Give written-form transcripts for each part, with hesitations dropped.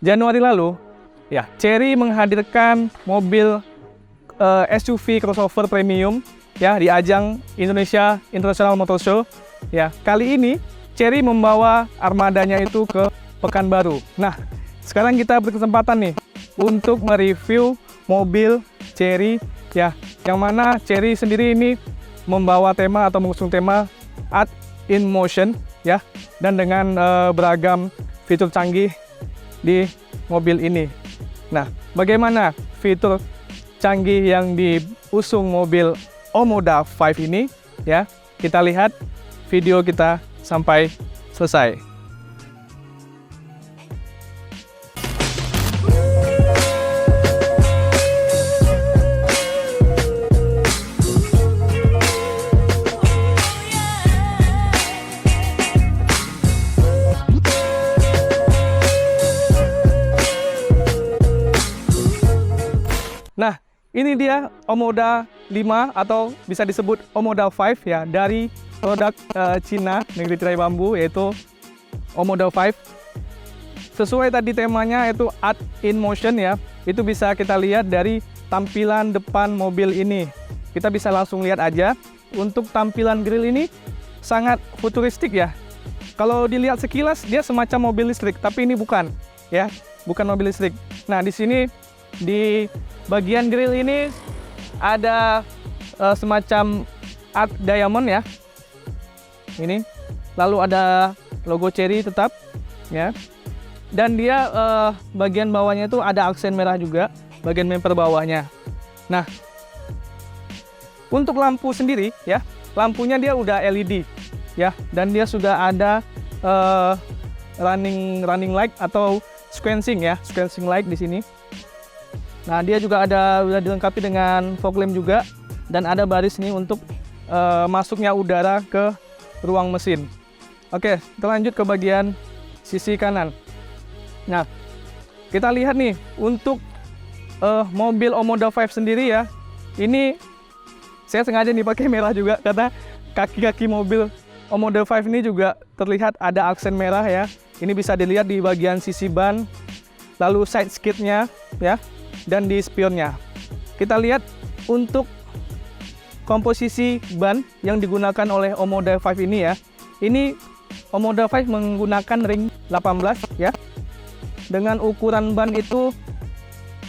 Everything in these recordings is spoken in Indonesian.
Januari lalu, ya, Chery menghadirkan mobil SUV crossover premium ya di ajang Indonesia International Motor Show. Ya, kali ini Chery membawa armadanya itu ke Pekanbaru. Nah, sekarang kita berkesempatan nih untuk mereview mobil Chery ya, yang mana Chery sendiri ini membawa tema atau mengusung tema Art in Motion ya, dan dengan beragam fitur canggih di mobil ini. Nah, bagaimana fitur canggih yang diusung mobil Omoda 5 ini ya? Kita lihat video kita sampai selesai. Nah, ini dia Omoda 5 atau bisa disebut Omoda 5 ya, dari produk Cina, negeri tirai bambu, yaitu Omoda 5. Sesuai tadi temanya yaitu Art in Motion ya, itu bisa kita lihat dari tampilan depan mobil ini. Kita bisa langsung lihat aja, untuk tampilan grill ini sangat futuristik ya. Kalau dilihat sekilas dia semacam mobil listrik, tapi ini bukan ya, bukan mobil listrik. Nah, di sini di bagian grill ini ada semacam art diamond ya. Ini. Lalu ada logo Chery tetap ya. Dan dia bagian bawahnya itu ada aksen merah juga, bagian bumper bawahnya. Nah, untuk lampu sendiri ya, lampunya dia udah LED ya, dan dia sudah ada running light atau sequencing ya, sequencing light di sini. Nah, dia juga sudah dilengkapi dengan fog lamp juga, dan ada baris nih untuk masuknya udara ke ruang mesin. Oke, kita lanjut ke bagian sisi kanan. Nah, kita lihat nih untuk mobil Omoda 5 sendiri ya. Ini saya sengaja nih pakai merah juga karena kaki-kaki mobil Omoda 5 ini juga terlihat ada aksen merah ya. Ini bisa dilihat di bagian sisi ban, lalu side skidnya ya, dan di spionnya. Kita lihat untuk komposisi ban yang digunakan oleh Omoda 5 ini ya. Ini Omoda 5 menggunakan ring 18 ya, dengan ukuran ban itu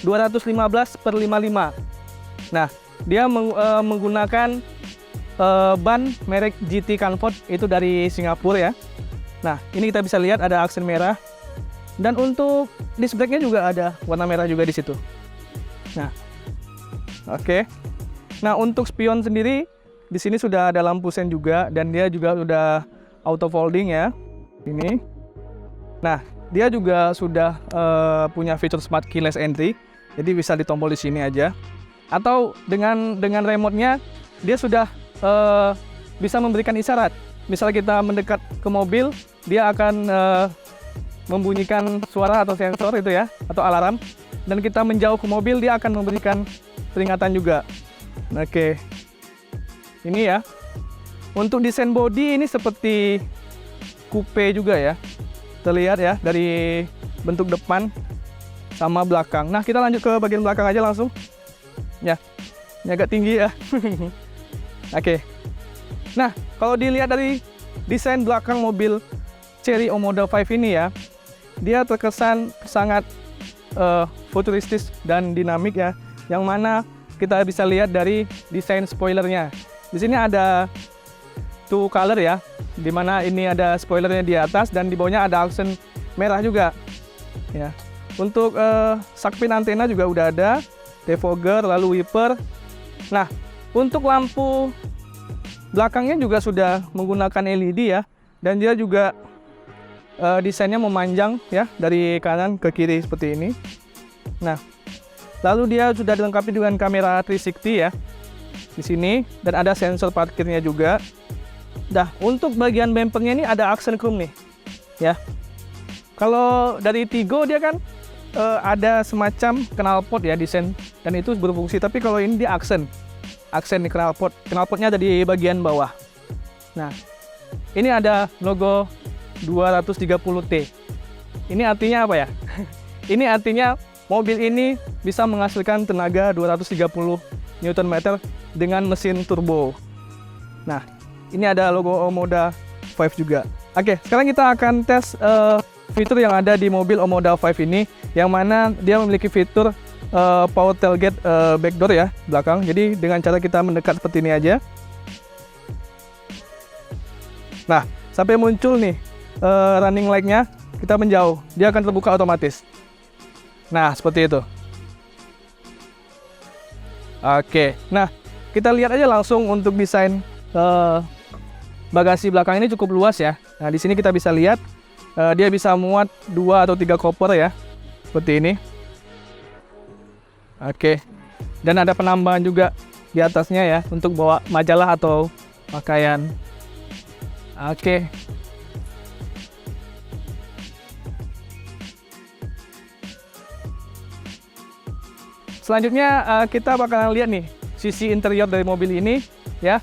215/55. Nah, dia menggunakan ban merek GT Comfort, itu dari Singapura ya. Nah, ini kita bisa lihat ada aksen merah, dan untuk disc brake-nya juga ada warna merah juga di situ. Nah, oke. Nah, untuk spion sendiri di sini sudah ada lampu sen juga, dan dia juga sudah auto folding ya. Ini. Nah, dia juga sudah punya fitur smart keyless entry, jadi bisa ditombol di sini aja. Atau dengan remote-nya dia sudah bisa memberikan isyarat. Misal kita mendekat ke mobil, dia akan membunyikan suara atau sensor itu ya, atau alarm. Dan kita menjauh ke mobil, dia akan memberikan peringatan juga. Oke, ini ya. Untuk desain bodi ini seperti coupe juga ya, terlihat ya dari bentuk depan sama belakang. Nah, kita lanjut ke bagian belakang aja langsung. Ya, ini agak tinggi ya. Oke. Nah, kalau dilihat dari desain belakang mobil Chery Omoda 5 ini ya, dia terkesan sangat futuristis dan dinamik ya, yang mana kita bisa lihat dari desain spoilernya. Di sini ada two color ya, dimana ini ada spoilernya di atas dan di bawahnya ada aksen merah juga ya. Untuk sakpin antena juga udah ada, defogger, lalu wiper. Nah, untuk lampu belakangnya juga sudah menggunakan LED ya, dan dia juga desainnya memanjang ya, dari kanan ke kiri seperti ini. Nah, lalu dia sudah dilengkapi dengan kamera 360 ya di sini, dan ada sensor parkirnya juga. Nah, untuk bagian bumpernya ini ada aksen chrome nih ya. Kalau dari Tigo dia kan ada semacam knalpot ya desain, dan itu berfungsi, tapi kalau ini dia aksen di knalpot. Knalpotnya ada di bagian bawah. Nah, ini ada logo 230T. Ini artinya apa ya? Ini artinya mobil ini bisa menghasilkan tenaga 230 Nm dengan mesin turbo. Nah, ini ada logo Omoda 5 juga. Oke, sekarang kita akan tes fitur yang ada di mobil Omoda 5 ini, yang mana dia memiliki fitur power tailgate backdoor ya, belakang. Jadi dengan cara kita mendekat seperti ini aja. Nah, sampai muncul nih running light-nya, kita menjauh, dia akan terbuka otomatis. Nah, seperti itu. Oke, nah kita lihat aja langsung untuk desain bagasi belakang ini cukup luas ya. Nah, di sini kita bisa lihat dia bisa muat 2 atau 3 koper ya, seperti ini. Oke, dan ada penambahan juga di atasnya ya untuk bawa majalah atau pakaian. Oke. Selanjutnya kita bakalan lihat nih sisi interior dari mobil ini ya.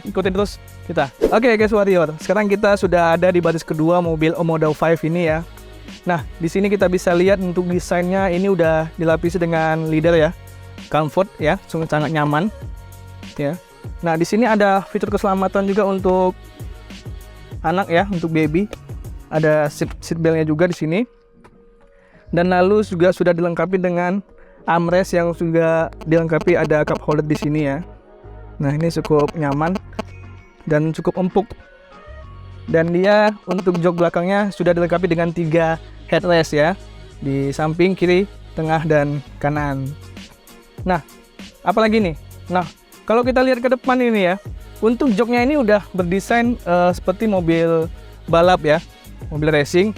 Ikutin terus kita. Oke guys warrior, sekarang kita sudah ada di baris kedua mobil Omoda 5 ini ya. Nah, di sini kita bisa lihat untuk desainnya ini udah dilapisi dengan leather ya, comfort ya, sangat nyaman ya. Nah, di sini ada fitur keselamatan juga untuk anak ya, untuk baby. Ada seat beltnya juga di sini. Dan lalu juga sudah dilengkapi dengan armrest yang juga dilengkapi ada cup holder di sini ya. Nah, ini cukup nyaman dan cukup empuk. Dan dia untuk jok belakangnya sudah dilengkapi dengan 3 headrest ya, di samping, kiri, tengah, dan kanan. Nah, apalagi nih? Nah, kalau kita lihat ke depan ini ya, untuk joknya ini udah berdesain seperti mobil balap ya, mobil racing.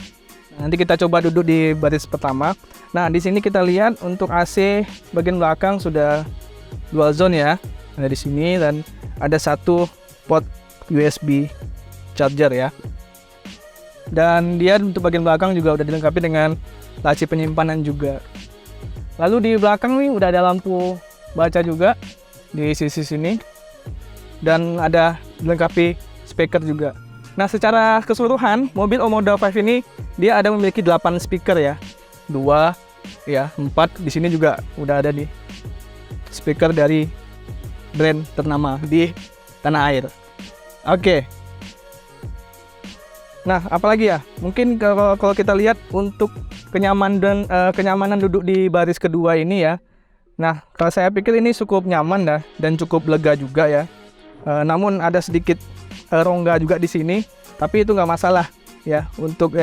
Nanti kita coba duduk di baris pertama. Nah, di sini kita lihat untuk AC bagian belakang sudah dual zone ya, ada di sini, dan ada 1 port USB charger ya. Dan dia untuk bagian belakang juga udah dilengkapi dengan laci penyimpanan juga. Lalu di belakang nih udah ada lampu baca juga di sisi sini, dan ada dilengkapi speaker juga. Nah, secara keseluruhan mobil Omoda 5 ini dia ada memiliki 8 speaker ya, 2 ya, 4 di sini juga udah ada nih speaker dari brand ternama di tanah air. Oke. Nah, apalagi ya? Mungkin kalau kita lihat untuk kenyamanan duduk di baris kedua ini ya. Nah, kalau saya pikir ini cukup nyaman dah dan cukup lega juga ya. Namun ada sedikit rongga juga di sini, tapi itu nggak masalah ya. Untuk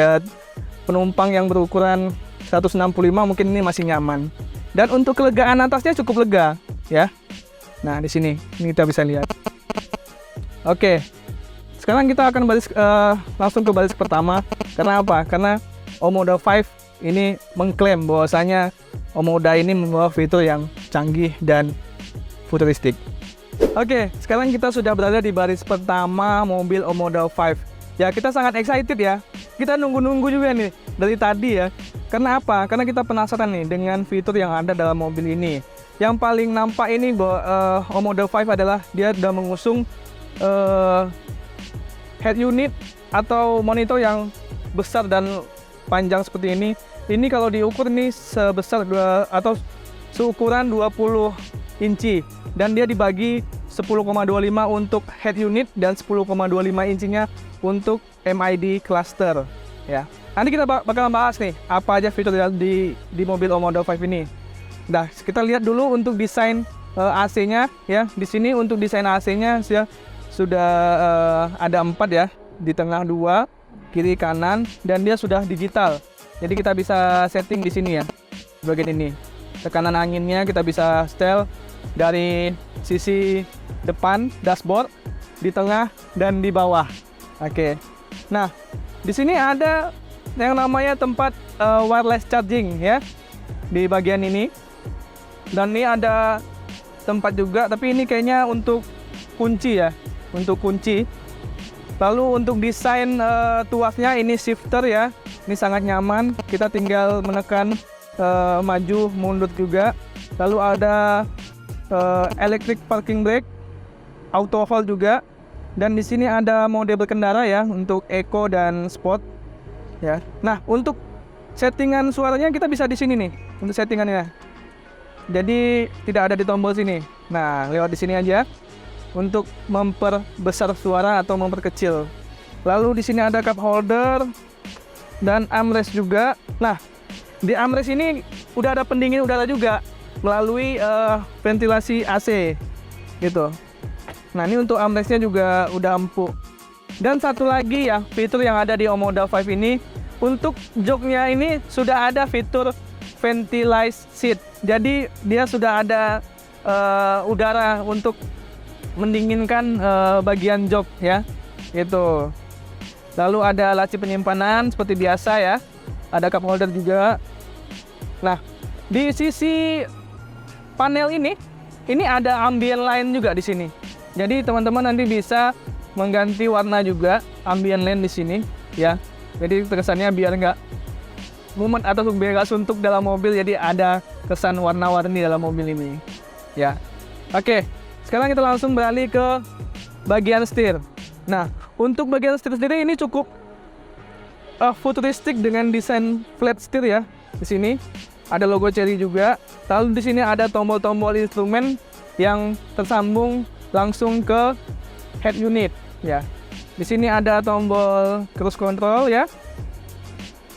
penumpang yang berukuran 165 mungkin ini masih nyaman. Dan untuk kelegaan atasnya cukup lega ya. Nah, di sini ini kita bisa lihat. Oke. Sekarang kita akan langsung ke baris pertama. Karena apa? Karena Omoda 5 ini mengklaim bahwasanya Omoda ini membawa fitur yang canggih dan futuristik. Oke, sekarang kita sudah berada di baris pertama mobil Omoda 5. Ya, kita sangat excited ya. Kita nunggu-nunggu juga nih dari tadi ya. Karena apa? Karena kita penasaran nih dengan fitur yang ada dalam mobil ini. Yang paling nampak ini bahwa Omoda 5 adalah dia sudah mengusung head unit atau monitor yang besar dan panjang seperti ini. Ini kalau diukur ini sebesar atau seukuran 20 inci, dan dia dibagi 10,25 untuk head unit dan 10,25 inchinya untuk MID cluster ya. Nanti kita bakal bahas nih apa aja fitur di mobil Omoda 5 ini. Nah, kita lihat dulu untuk desain AC-nya ya. Di sini untuk desain AC-nya sudah ada 4 ya, di tengah 2, kiri kanan, dan dia sudah digital. Jadi kita bisa setting di sini ya, bagian ini. Tekanan anginnya kita bisa setel dari sisi depan dashboard, di tengah, dan di bawah. Oke. Nah, di sini ada yang namanya tempat wireless charging ya, di bagian ini. Dan ini ada tempat juga, tapi ini kayaknya untuk kunci ya. Untuk kunci. Lalu untuk desain tuasnya ini shifter ya, ini sangat nyaman, kita tinggal menekan maju mundur juga. Lalu ada electric parking brake, auto hold juga, dan di sini ada mode berkendara ya untuk eco dan sport ya. Nah, untuk settingan suaranya kita bisa di sini nih untuk settingannya. Jadi tidak ada di tombol sini. Nah, lewat di sini aja untuk memperbesar suara atau memperkecil. Lalu di sini ada cup holder dan armrest juga. Nah, di armrest ini udah ada pendingin udara juga melalui ventilasi AC gitu. Nah, ini untuk armrestnya juga udah empuk. Dan satu lagi ya, fitur yang ada di Omoda 5 ini, untuk joknya ini sudah ada fitur ventilized seat. Jadi dia sudah ada udara untuk mendinginkan bagian jok ya, gitu. Lalu ada laci penyimpanan seperti biasa ya. Ada cup holder juga. Nah, di sisi panel ini ada ambient line juga di sini. Jadi teman-teman nanti bisa mengganti warna juga ambient line di sini ya. Jadi kesannya biar nggak mumet atau biar nggak suntuk dalam mobil. Jadi ada kesan warna-warni dalam mobil ini ya. Oke, sekarang kita langsung beralih ke bagian setir. Nah, untuk bagian setir sendiri ini cukup futuristik dengan desain flat setir ya. Di sini ada logo Chery juga. Lalu di sini ada tombol-tombol instrumen yang tersambung langsung ke head unit ya. Di sini ada tombol cruise control ya.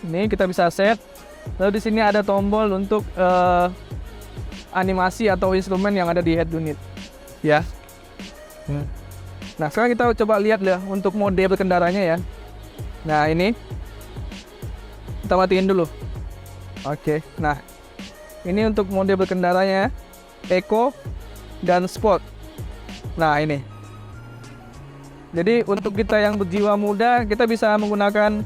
Ini kita bisa set. Lalu di sini ada tombol untuk animasi atau instrumen yang ada di head unit ya. Nah, sekarang kita coba lihat ya untuk mode berkendaranya ya. Nah, ini kita matiin dulu. Oke. Nah, ini untuk mode berkendaranya Eco dan Sport. Nah, ini. Jadi untuk kita yang berjiwa muda, kita bisa menggunakan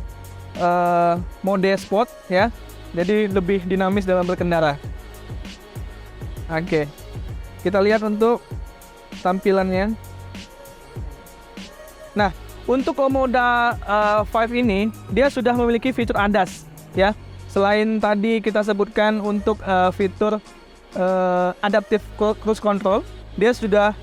mode Sport ya. Jadi lebih dinamis dalam berkendara. Oke. Kita lihat untuk tampilannya. Nah, untuk Omoda 5 ini dia sudah memiliki fitur ADAS ya. Selain tadi kita sebutkan untuk fitur adaptive cruise control, dia sudah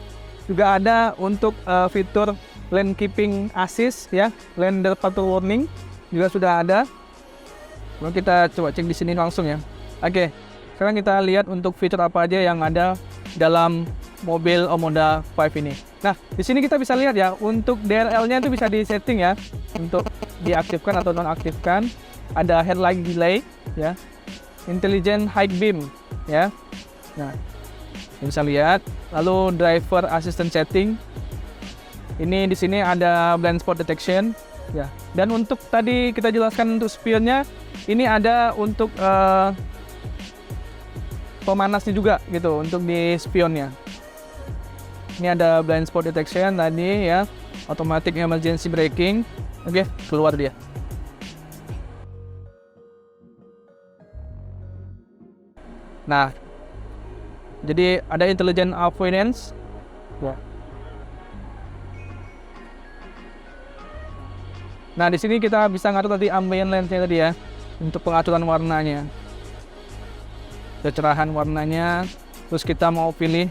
juga ada untuk fitur lane keeping assist ya, lane departure warning juga sudah ada. Lalu kita coba cek di sini langsung ya. Oke, sekarang kita lihat untuk fitur apa aja yang ada dalam mobil Omoda 5 ini. Nah, di sini kita bisa lihat ya, untuk DRL-nya itu bisa disetting ya, untuk diaktifkan atau nonaktifkan. Ada headlight delay ya, intelligent high beam ya. Nah, bisa lihat. Lalu driver assistant setting. Ini di sini ada blind spot detection ya. Dan untuk tadi kita jelaskan untuk spionnya, ini ada untuk pemanasnya juga gitu untuk di spionnya. Ini ada blind spot detection tadi ya, automatic emergency braking. Oke, keluar dia. Nah, jadi ada intelligent avoidance. Ya. Nah, di sini kita bisa ngatur tadi ambient lens-nya tadi ya, untuk pengaturan warnanya, kecerahan warnanya. Terus kita mau pilih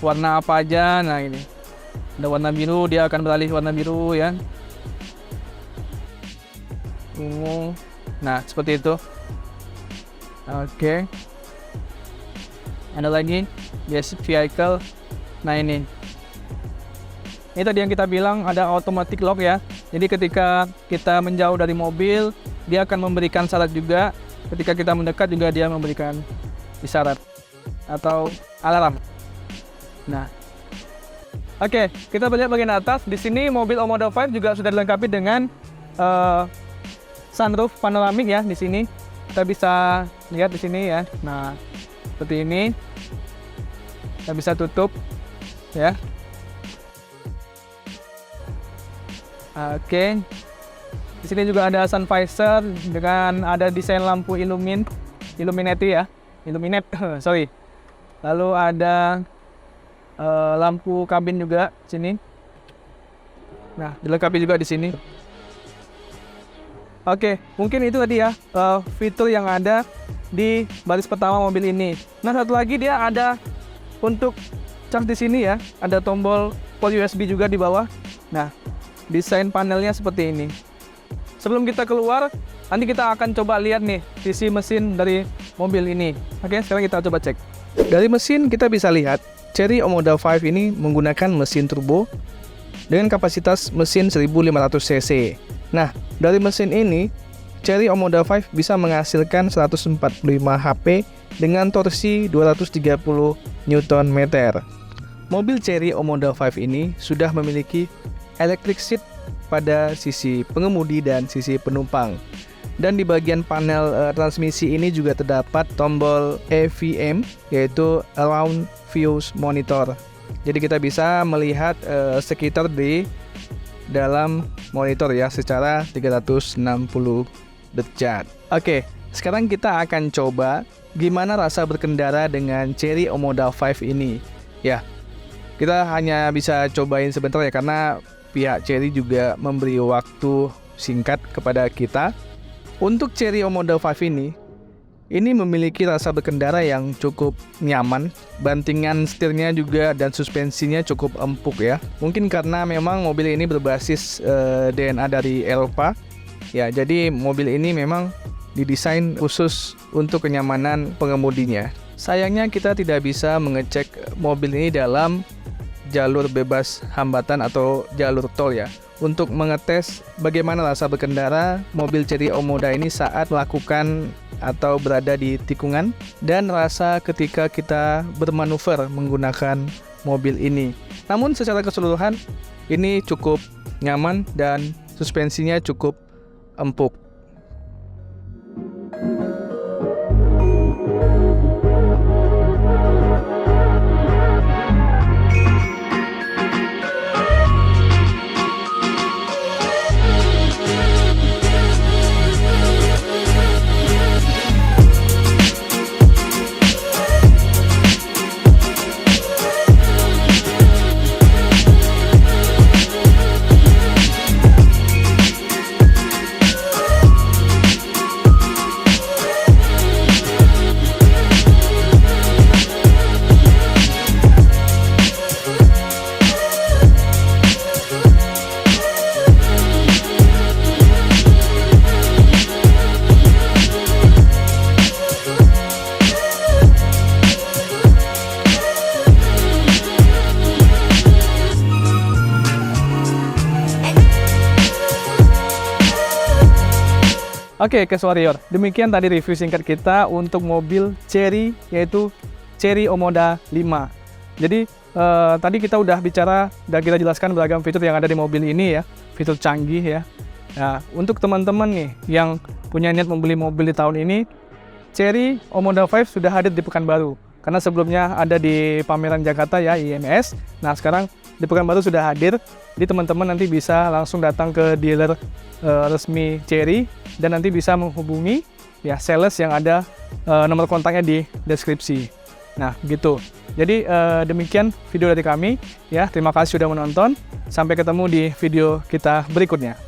warna apa aja. Nah, ini ada warna biru, dia akan beralih warna biru ya. Ungu. Nah, seperti itu. Oke. Ada lagi basic vehicle. Nah, ini tadi yang kita bilang ada automatic lock ya. Jadi ketika kita menjauh dari mobil, dia akan memberikan syarat juga. Ketika kita mendekat juga dia memberikan isyarat atau alarm. Nah, oke, kita lihat bagian atas. Di sini mobil Omoda 5 juga sudah dilengkapi dengan sunroof panoramik ya. Di sini kita bisa lihat di sini ya. Nah, seperti ini. Kita bisa tutup ya. Oke. Di sini juga ada sun visor dengan ada desain lampu Illuminati ya. Illuminate, sorry. Lalu ada lampu kabin juga di sini. Nah, dilengkapi juga di sini. Oke, mungkin itu tadi ya fitur yang ada di baris pertama mobil ini. Nah, satu lagi dia ada untuk charge di sini ya, ada tombol port USB juga di bawah. Nah, desain panelnya seperti ini. Sebelum kita keluar, Nanti kita akan coba lihat nih sisi mesin dari mobil ini. Oke, sekarang kita coba cek. Dari mesin kita bisa lihat Chery Omoda 5 ini menggunakan mesin turbo dengan kapasitas mesin 1500 cc. Nah, dari mesin ini Chery Omoda 5 bisa menghasilkan 145 HP dengan torsi 230 Nm. Mobil Chery Omoda 5 ini sudah memiliki electric seat pada sisi pengemudi dan sisi penumpang. Dan di bagian panel transmisi ini juga terdapat tombol AVM, yaitu Around Views Monitor. Jadi kita bisa melihat sekitar di dalam monitor ya secara 360 derajat. Oke, sekarang kita akan coba gimana rasa berkendara dengan Chery Omoda 5 ini. Ya, kita hanya bisa cobain sebentar ya karena pihak Chery juga memberi waktu singkat kepada kita. Untuk Chery Omoda 5 ini memiliki rasa berkendara yang cukup nyaman. Bantingan setirnya juga dan suspensinya cukup empuk ya. Mungkin karena memang mobil ini berbasis DNA dari Eropa. Ya, jadi mobil ini memang didesain khusus untuk kenyamanan pengemudinya. Sayangnya kita tidak bisa mengecek mobil ini dalam jalur bebas hambatan atau jalur tol ya. Untuk mengetes bagaimana rasa berkendara mobil Chery Omoda ini saat melakukan atau berada di tikungan dan rasa ketika kita bermanuver menggunakan mobil ini. Namun secara keseluruhan ini cukup nyaman dan suspensinya cukup empuk. Oke, Cash Warrior, demikian tadi review singkat kita untuk mobil Chery, yaitu Chery Omoda 5. Jadi tadi kita udah bicara dan kita jelaskan beragam fitur yang ada di mobil ini ya, fitur canggih ya. Nah, untuk teman-teman nih yang punya niat membeli mobil di tahun ini, Chery Omoda 5 sudah hadir di Pekanbaru. Karena sebelumnya ada di pameran Jakarta ya, IMS. Nah, sekarang di Pekanbaru sudah hadir. Jadi teman-teman nanti bisa langsung datang ke dealer resmi Chery dan nanti bisa menghubungi ya sales yang ada nomor kontaknya di deskripsi. Nah, gitu. Jadi demikian video dari kami ya. Terima kasih sudah menonton. Sampai ketemu di video kita berikutnya.